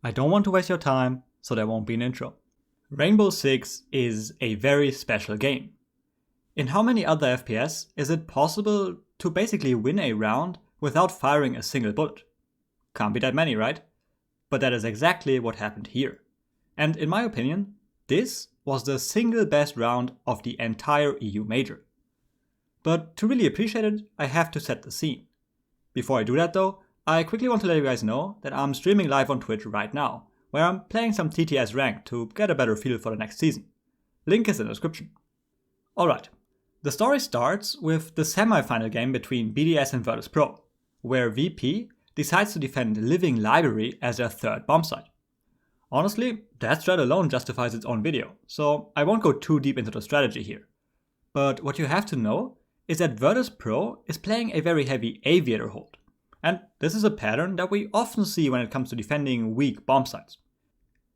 I don't want to waste your time, so there won't be an intro. Rainbow Six is a very special game. In how many other FPS is it possible to basically win a round without firing a single bullet? Can't be that many, right? But that is exactly what happened here. And in my opinion, this was the single best round of the entire EU Major. But to really appreciate it, I have to set the scene. Before I do that though, I quickly want to let you guys know that I'm streaming live on Twitch right now, where I'm playing some TTS Ranked to get a better feel for the next season. Link is in the description. Alright, the story starts with the semi-final game between BDS and Virtus.pro, where VP decides to defend Living Library as their third bomb site. Honestly, that strat alone justifies its own video, so I won't go too deep into the strategy here. But what you have to know is that Virtus.pro is playing a very heavy Aviator hold. And this is a pattern that we often see when it comes to defending weak bomb sites.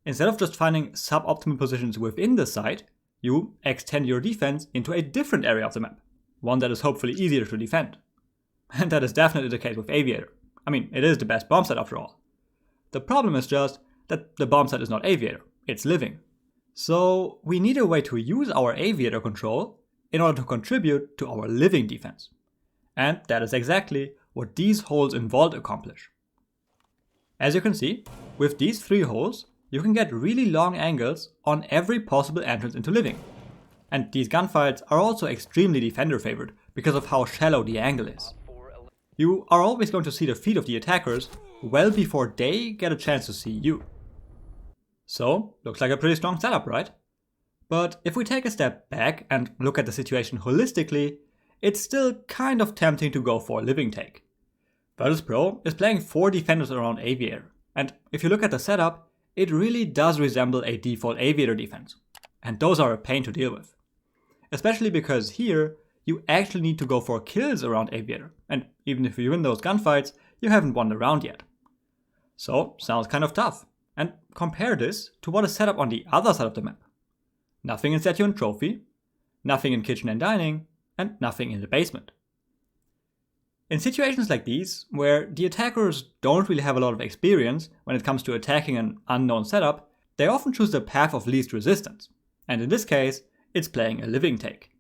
Instead of just finding suboptimal positions within the site, you extend your defense into a different area of the map, one that is hopefully easier to defend. And that is definitely the case with Aviator. I mean, it is the best bomb site after all. The problem is just that the bomb site is not Aviator, it's Living. So we need a way to use our Aviator control in order to contribute to our Living defense. And that is exactly what these holes in Vault accomplish. As you can see, with these 3 holes, you can get really long angles on every possible entrance into Living. And these gunfights are also extremely defender favored because of how shallow the angle is. You are always going to see the feet of the attackers well before they get a chance to see you. So, looks like a pretty strong setup, right? But if we take a step back and look at the situation holistically, it's still kind of tempting to go for a Living take. Virtus.pro is playing 4 defenders around Aviator, and if you look at the setup, it really does resemble a default Aviator defense, and those are a pain to deal with. Especially because here, you actually need to go for kills around Aviator, and even if you win those gunfights, you haven't won the round yet. So, sounds kind of tough, and compare this to what is set up on the other side of the map. Nothing in Statue and Trophy, nothing in Kitchen and Dining, and nothing in the basement. In situations like these, where the attackers don't really have a lot of experience when it comes to attacking an unknown setup, they often choose the path of least resistance, and in this case, it's playing a Living take.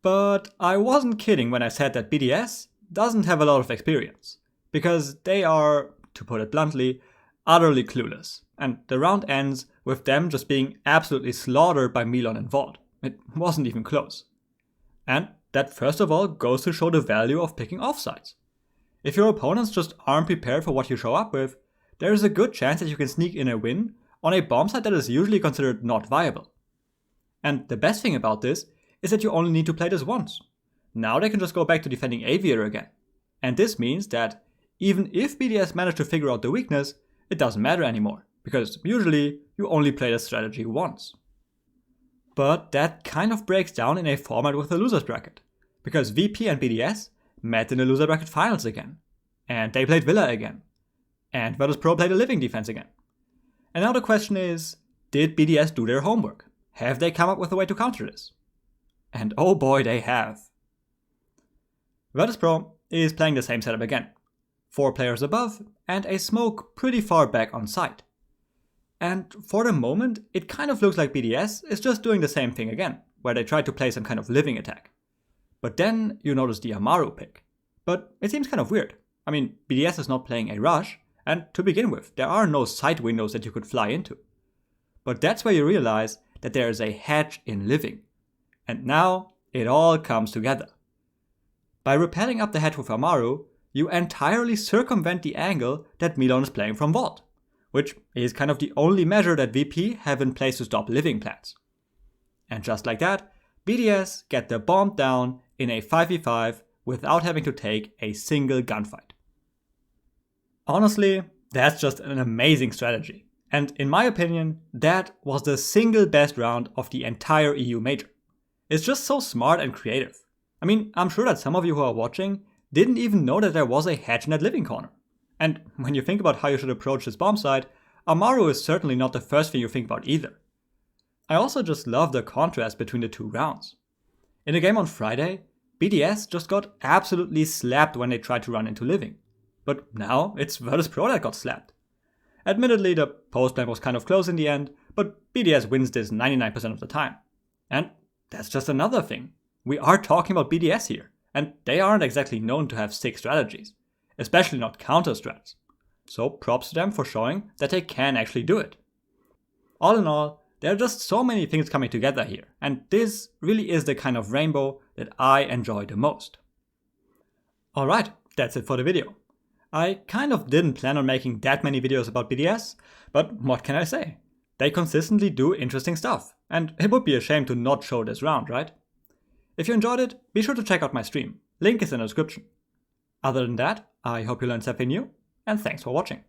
But I wasn't kidding when I said that BDS doesn't have a lot of experience, because they are, to put it bluntly, utterly clueless, and the round ends with them just being absolutely slaughtered by Milon and Vault. It wasn't even close. And that first of all goes to show the value of picking offsides. If your opponents just aren't prepared for what you show up with, there is a good chance that you can sneak in a win on a bomb site that is usually considered not viable. And the best thing about this is that you only need to play this once. Now they can just go back to defending Aviator again. And this means that even if BDS managed to figure out the weakness, it doesn't matter anymore, because usually you only play the strategy once. But that kind of breaks down in a format with a loser's bracket, because VP and BDS met in the loser bracket finals again, and they played Villa again, and Virtus.pro played a Living defense again. And now the question is, did BDS do their homework? Have they come up with a way to counter this? And oh boy, they have. Virtus.pro is playing the same setup again. 4 players above, and a smoke pretty far back on site. And for the moment, it kind of looks like BDS is just doing the same thing again, where they try to play some kind of Living attack. But then you notice the Amaru pick. But it seems kind of weird. I mean, BDS is not playing a rush, and to begin with, there are no site windows that you could fly into. But that's where you realize that there is a hedge in Living. And now, it all comes together. By rappelling up the hedge with Amaru, you entirely circumvent the angle that Milon is playing from Vault, which is kind of the only measure that VP have in place to stop Living plans. And just like that, BDS get the bomb down in a 5v5 without having to take a single gunfight. Honestly, that's just an amazing strategy, and in my opinion, that was the single best round of the entire EU Major. It's just so smart and creative. I mean, I'm sure that some of you who are watching didn't even know that there was a hedge in that Living corner. And when you think about how you should approach this bomb site, Amaru is certainly not the first thing you think about either. I also just love the contrast between the 2 rounds. In the game on Friday, BDS just got absolutely slapped when they tried to run into Living. But now it's Virtus.pro that got slapped. Admittedly, the postman was kind of close in the end, but BDS wins this 99% of the time. And that's just another thing. We are talking about BDS here, and they aren't exactly known to have sick strategies, especially not counter strats. So props to them for showing that they can actually do it. All in all, there are just so many things coming together here, and this really is the kind of rainbow that I enjoy the most. Alright, that's it for the video. I kind of didn't plan on making that many videos about BDS, but what can I say? They consistently do interesting stuff, and it would be a shame to not show this round, right? If you enjoyed it, be sure to check out my stream. Link is in the description. Other than that, I hope you learned something new, and thanks for watching.